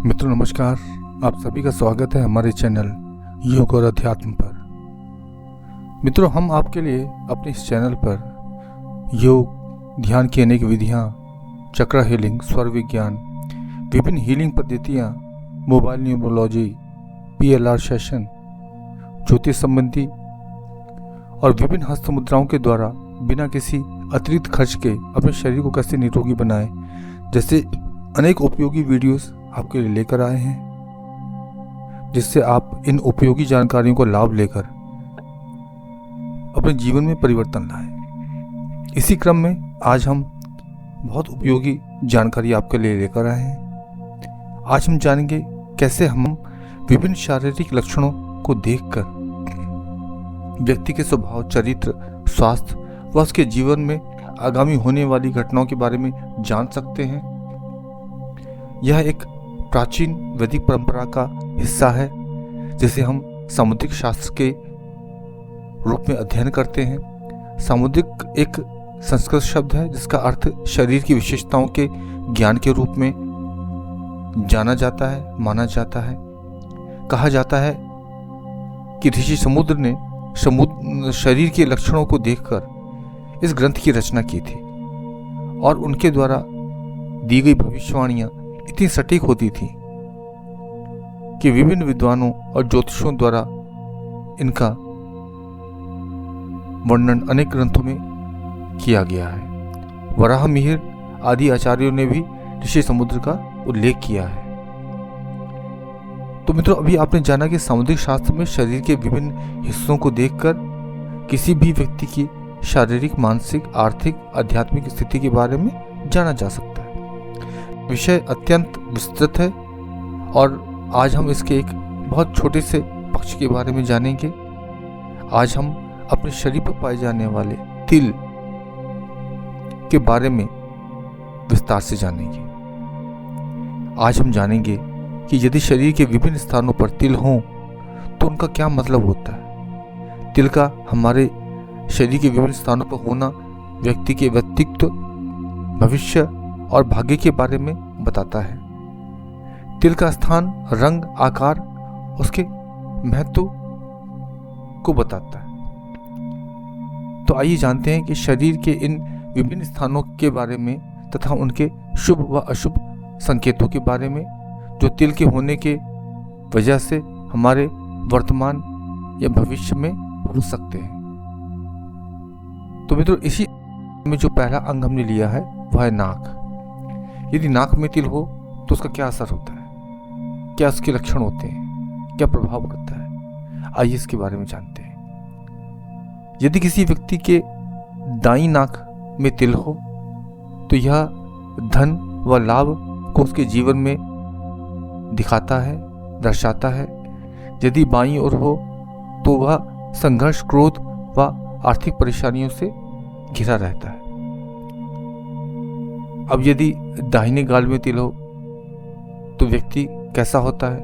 मित्रों नमस्कार। आप सभी का स्वागत है हमारे चैनल योग और अध्यात्म पर। मित्रों, हम आपके लिए अपने इस चैनल पर योग, ध्यान की अनेक विधियाँ, चक्र हीलिंग, स्वर विज्ञान, विभिन्न हीलिंग पद्धतियाँ, मोबाइल न्यूमरोलॉजी, PLR सेशन, ज्योतिष संबंधी और विभिन्न हस्त मुद्राओं के द्वारा बिना किसी अतिरिक्त खर्च के अपने शरीर को कैसे निरोगी बनाएं, जैसे अनेक उपयोगी वीडियोस आपके लिए लेकर आए हैं, जिससे आप इन उपयोगी जानकारियों को लाभ लेकर अपने जीवन में परिवर्तन लाएं। इसी क्रम में आज हम बहुत उपयोगी जानकारी आपके लिए लेकर आए हैं। आज हम जानेंगे कैसे हम विभिन्न शारीरिक लक्षणों को देखकर व्यक्ति के स्वभाव, चरित्र, स्वास्थ्य व उसके जीवन में आगामी होने वाली घटनाओं के बारे में जान सकते हैं। यह एक प्राचीन वैदिक परंपरा का हिस्सा है, जिसे हम सामुद्रिक शास्त्र के रूप में अध्ययन करते हैं। सामुद्रिक एक संस्कृत शब्द है जिसका अर्थ शरीर की विशेषताओं के ज्ञान के रूप में जाना जाता है, माना जाता है। कहा जाता है कि ऋषि समुद्र ने शरीर के लक्षणों को देखकर इस ग्रंथ की रचना की थी और उनके द्वारा दी गई भविष्यवाणियां इतनी सटीक होती थी कि विभिन्न विद्वानों और ज्योतिषों द्वारा इनका वर्णन अनेक ग्रंथों में किया गया है। वराह मिहिर आदि आचार्यों ने भी ऋषि समुद्र का उल्लेख किया है। तो मित्रों, अभी आपने जाना कि सामुद्रिक शास्त्र में शरीर के विभिन्न हिस्सों को देखकर किसी भी व्यक्ति की शारीरिक, मानसिक, आर्थिक, आध्यात्मिक स्थिति के बारे में जाना जा सकता है। विषय अत्यंत विस्तृत है और आज हम इसके एक बहुत छोटे से पक्ष के बारे में जानेंगे। आज हम अपने शरीर पर पाए जाने वाले तिल के बारे में विस्तार से जानेंगे। आज हम जानेंगे कि यदि शरीर के विभिन्न स्थानों पर तिल हों तो उनका क्या मतलब होता है। तिल का हमारे शरीर के विभिन्न स्थानों पर होना व्यक्ति के व्यक्तित्व, भविष्य और भाग्य के बारे में बताता है। तिल का स्थान, रंग, आकार उसके महत्व को बताता है। तो आइए जानते हैं कि शरीर के इन विभिन्न स्थानों के बारे में तथा उनके शुभ व अशुभ संकेतों के बारे में, जो तिल के होने के वजह से हमारे वर्तमान या भविष्य में हो सकते हैं। तो मित्रों, इसी में जो पहला अंग हमने लिया है वह है नाक। यदि नाक में तिल हो तो उसका क्या असर होता है, क्या उसके लक्षण होते हैं, क्या प्रभाव पड़ता है, आइए इसके बारे में जानते हैं। यदि किसी व्यक्ति के दाईं नाक में तिल हो तो यह धन व लाभ को उसके जीवन में दिखाता है, दर्शाता है। यदि बाईं ओर हो तो वह संघर्ष, क्रोध व आर्थिक परेशानियों से घिरा रहता है। अब यदि दाहिने गाल में तिल हो तो व्यक्ति कैसा होता है।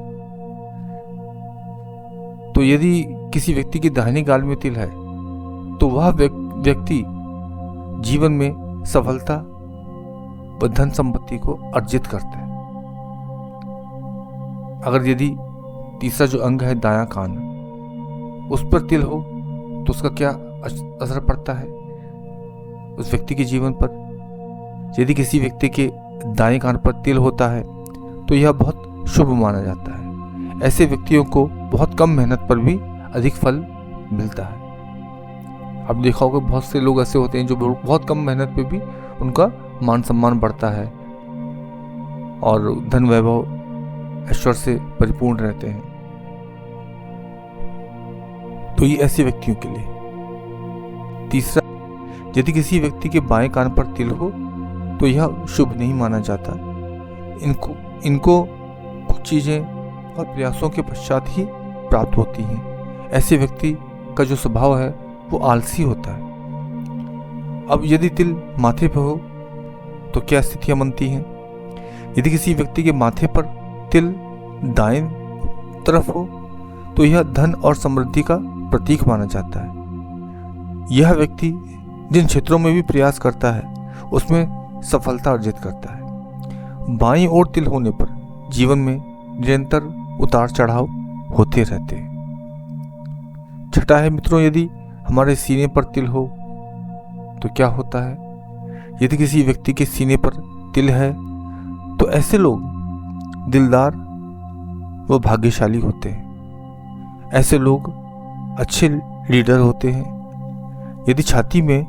तो यदि किसी व्यक्ति के दाहिने गाल में तिल है तो वह व्यक्ति जीवन में सफलता व धन संपत्ति को अर्जित करता है। अगर यदि तीसरा जो अंग है दायां कान, उस पर तिल हो तो उसका क्या असर पड़ता है उस व्यक्ति के जीवन पर। यदि किसी व्यक्ति के दाएं कान पर तिल होता है तो यह बहुत शुभ माना जाता है। ऐसे व्यक्तियों को बहुत कम मेहनत पर भी अधिक फल मिलता है। अब देखा होगा बहुत से लोग ऐसे होते हैं जो बहुत कम मेहनत पे भी उनका मान सम्मान बढ़ता है और धन, वैभव, ऐश्वर्य से परिपूर्ण रहते हैं। तो ये ऐसे व्यक्तियों के लिए। तीसरा, यदि किसी व्यक्ति के बाएं कान पर तिल हो तो यह शुभ नहीं माना जाता। इनको कुछ चीज़ें और प्रयासों के पश्चात ही प्राप्त होती हैं। ऐसे व्यक्ति का जो स्वभाव है वो आलसी होता है। अब यदि तिल माथे पर हो तो क्या स्थितियां बनती हैं। यदि किसी व्यक्ति के माथे पर तिल दाएं तरफ हो तो यह धन और समृद्धि का प्रतीक माना जाता है। यह व्यक्ति जिन क्षेत्रों में भी प्रयास करता है उसमें सफलता अर्जित करता है। बाईं ओर तिल होने पर जीवन में निरंतर उतार चढ़ाव होते रहते हैं। छठा है मित्रों, यदि हमारे सीने पर तिल हो तो क्या होता है। यदि किसी व्यक्ति के सीने पर तिल है तो ऐसे लोग दिलदार व भाग्यशाली होते हैं। ऐसे लोग अच्छे लीडर होते हैं। यदि छाती में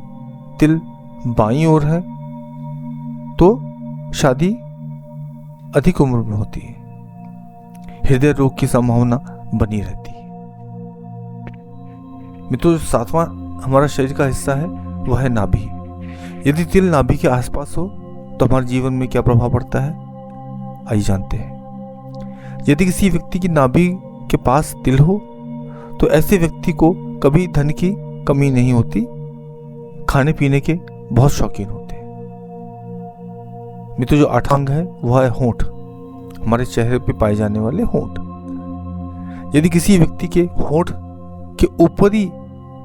तिल बाईं ओर है तो शादी अधिक उम्र में होती है। हृदय रोग की संभावना बनी रहती है। मित्रों, सातवां हमारा शरीर का हिस्सा है वह है नाभि। यदि तिल नाभि के आसपास हो तो हमारे जीवन में क्या प्रभाव पड़ता है, आइए जानते हैं। यदि किसी व्यक्ति की नाभि के पास तिल हो तो ऐसे व्यक्ति को कभी धन की कमी नहीं होती, खाने पीने के बहुत शौकीन होते हैं। मित्रों, जो आठवां अंग है वह है होंठ, हमारे चेहरे पे पाए जाने वाले होंठ। यदि किसी व्यक्ति के होंठ के ऊपरी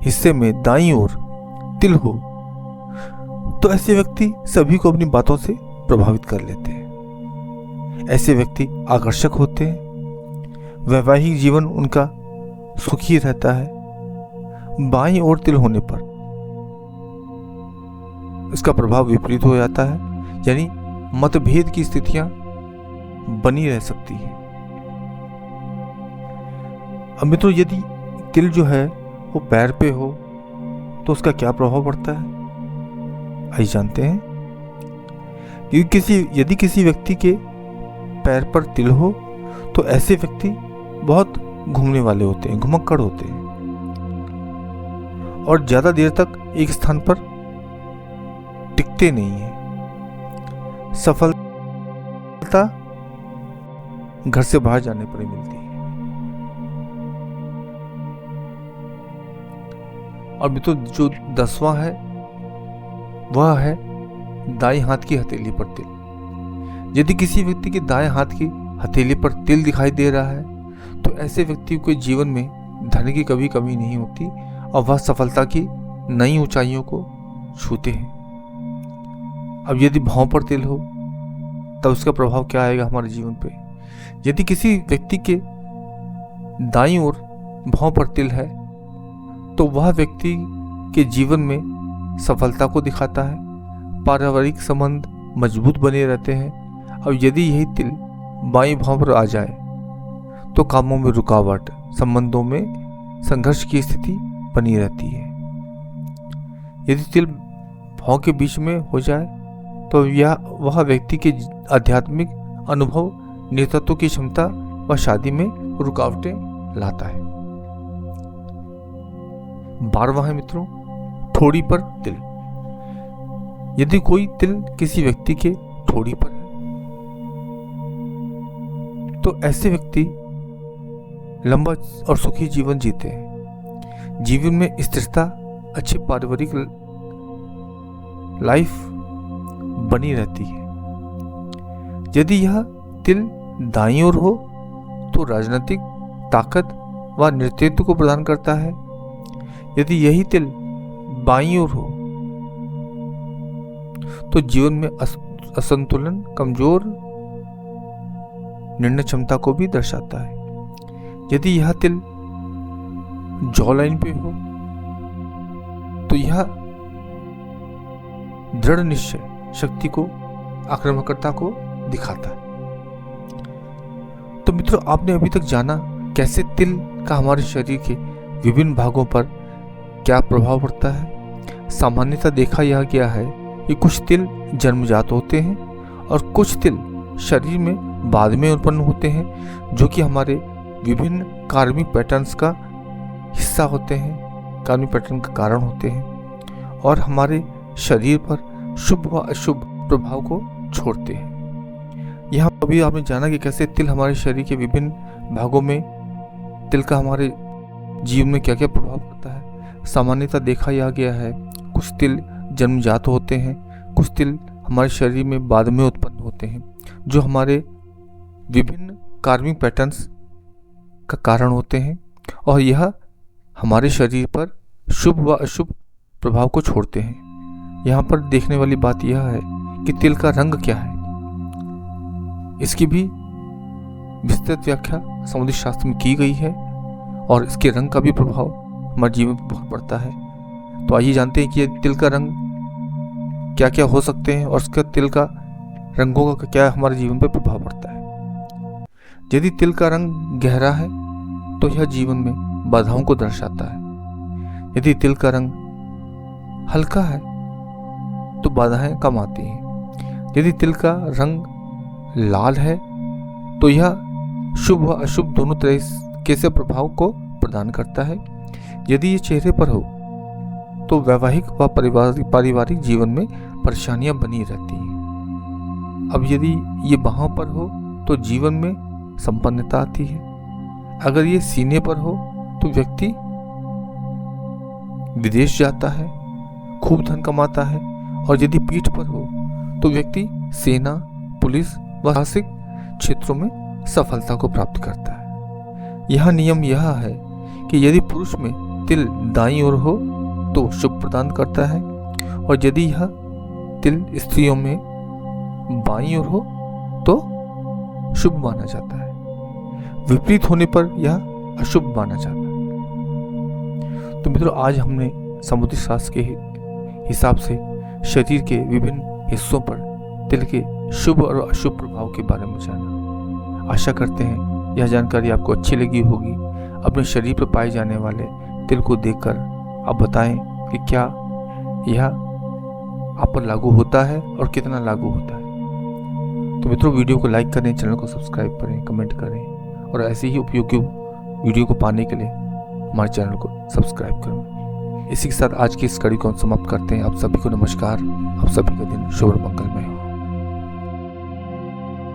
हिस्से में दाईं ओर तिल हो तो ऐसे व्यक्ति सभी को अपनी बातों से प्रभावित कर लेते हैं। ऐसे व्यक्ति आकर्षक होते हैं। वैवाहिक जीवन उनका सुखी रहता है। बाईं ओर तिल होने पर इसका प्रभाव विपरीत हो जाता है, यानी मतभेद की स्थितियां बनी रह सकती है। अब मित्रों, यदि तिल जो है वो पैर पे हो तो उसका क्या प्रभाव पड़ता है, आइए जानते हैं। यदि किसी व्यक्ति के पैर पर तिल हो तो ऐसे व्यक्ति बहुत घूमने वाले होते हैं, घुमक्कड़ होते हैं और ज्यादा देर तक एक स्थान पर टिकते नहीं हैं। सफलता घर से बाहर जाने पर ही मिलती है। और मित्रों, जो 10वां है वह है दाएं हाथ की हथेली पर तिल। यदि किसी व्यक्ति के दाएं हाथ की हथेली पर तिल दिखाई दे रहा है तो ऐसे व्यक्ति के जीवन में धन की कभी कमी नहीं होती और वह सफलता की नई ऊंचाइयों को छूते हैं। अब यदि भौं पर तिल हो तब उसका प्रभाव क्या आएगा हमारे जीवन पे। यदि किसी व्यक्ति के दाईं ओर भौं पर तिल है तो वह व्यक्ति के जीवन में सफलता को दिखाता है। पारिवारिक संबंध मजबूत बने रहते हैं। अब यदि यही तिल बाईं भौं पर आ जाए तो कामों में रुकावट, संबंधों में संघर्ष की स्थिति बनी रहती है। यदि तिल भौं के बीच में हो जाए तो वह व्यक्ति के आध्यात्मिक अनुभव, नेतृत्व की क्षमता व शादी में रुकावटें लाता है। 12वां है मित्रों, ठोड़ी पर तिल। यदि कोई तिल किसी व्यक्ति के ठोड़ी पर है तो ऐसे व्यक्ति लंबा और सुखी जीवन जीते हैं। जीवन में स्थिरता, अच्छी पारिवारिक लाइफ बनी रहती है। यदि यह तिल दाईं ओर हो तो राजनीतिक ताकत व नेतृत्व को प्रदान करता है। यदि यही तिल बाईं ओर हो तो जीवन में असंतुलन, कमजोर निर्णय क्षमता को भी दर्शाता है। यदि यह तिल जॉ लाइन पे हो तो यह दृढ़ निश्चय शक्ति को, आक्रामकता को दिखाता है। तो मित्रों, आपने अभी तक जाना कैसे तिल का हमारे शरीर के विभिन्न भागों पर क्या प्रभाव पड़ता है। सामान्यतः देखा यह गया है कि कुछ तिल जन्मजात होते हैं और कुछ तिल शरीर में बाद में उत्पन्न होते हैं, जो कि हमारे विभिन्न कार्मिक पैटर्न्स का हिस्सा होते हैं, कार्मिक पैटर्न का कारण होते हैं और हमारे शरीर पर शुभ व अशुभ प्रभाव को छोड़ते हैं। यहाँ अभी आपने जाना कि कैसे तिल हमारे शरीर के विभिन्न भागों में तिल का हमारे जीवन में क्या क्या प्रभाव पड़ता है। सामान्यतः देखा यह गया है कुछ तिल जन्मजात होते हैं, कुछ तिल हमारे शरीर में बाद में उत्पन्न होते हैं, जो हमारे विभिन्न कार्मिक पैटर्न्स का कारण होते हैं और यह हमारे शरीर पर शुभ व अशुभ प्रभाव को छोड़ते हैं। यहाँ पर देखने वाली बात यह है कि तिल का रंग क्या है। इसकी भी विस्तृत व्याख्या समुद्री शास्त्र में की गई है और इसके रंग का भी प्रभाव हमारे जीवन पर बहुत पड़ता है। तो आइए जानते हैं कि ये तिल का रंग क्या क्या हो सकते हैं और उसका तिल का रंगों का क्या हमारे जीवन पर प्रभाव पड़ता है। यदि तिल का रंग गहरा है तो यह जीवन में बाधाओं को दर्शाता है। यदि तिल का रंग हल्का है तो बाधाएं कम आती हैं। यदि तिल का रंग लाल है तो यह शुभ व अशुभ दोनों तरह से प्रभाव को प्रदान करता है। यदि ये चेहरे पर हो तो वैवाहिक व पारिवारिक जीवन में परेशानियां बनी रहती हैं। अब यदि ये बाहों पर हो तो जीवन में संपन्नता आती है। अगर ये सीने पर हो तो व्यक्ति विदेश जाता है, खूब धन कमाता है। और यदि पीठ पर हो तो व्यक्ति सेना, पुलिस व साहसिक क्षेत्रों में सफलता को प्राप्त करता है। यह नियम यह है कि यदि पुरुष में तिल दाईं ओर हो तो शुभ प्रदान करता है और यदि यह तिल स्त्रियों में बाईं ओर हो तो शुभ माना जाता है। विपरीत होने पर यह अशुभ माना जाता है। तो मित्रों, आज हमने समुद्री शास्त्र के हिसाब से शरीर के विभिन्न हिस्सों पर तिल के शुभ और अशुभ प्रभाव के बारे में जाना। आशा करते हैं यह जानकारी आपको अच्छी लगी होगी। अपने शरीर पर पाए जाने वाले तिल को देखकर आप बताएं कि क्या यह आप पर लागू होता है और कितना लागू होता है। तो मित्रों, वीडियो को लाइक करें, चैनल को सब्सक्राइब करें, कमेंट करें और ऐसे ही उपयोगी वीडियो को पाने के लिए हमारे चैनल को सब्सक्राइब करें। इसी के साथ आज की इस कड़ी को हम समाप्त करते हैं। आप सभी को नमस्कार। आप सभी का दिन शुभ और मंगलमय हो।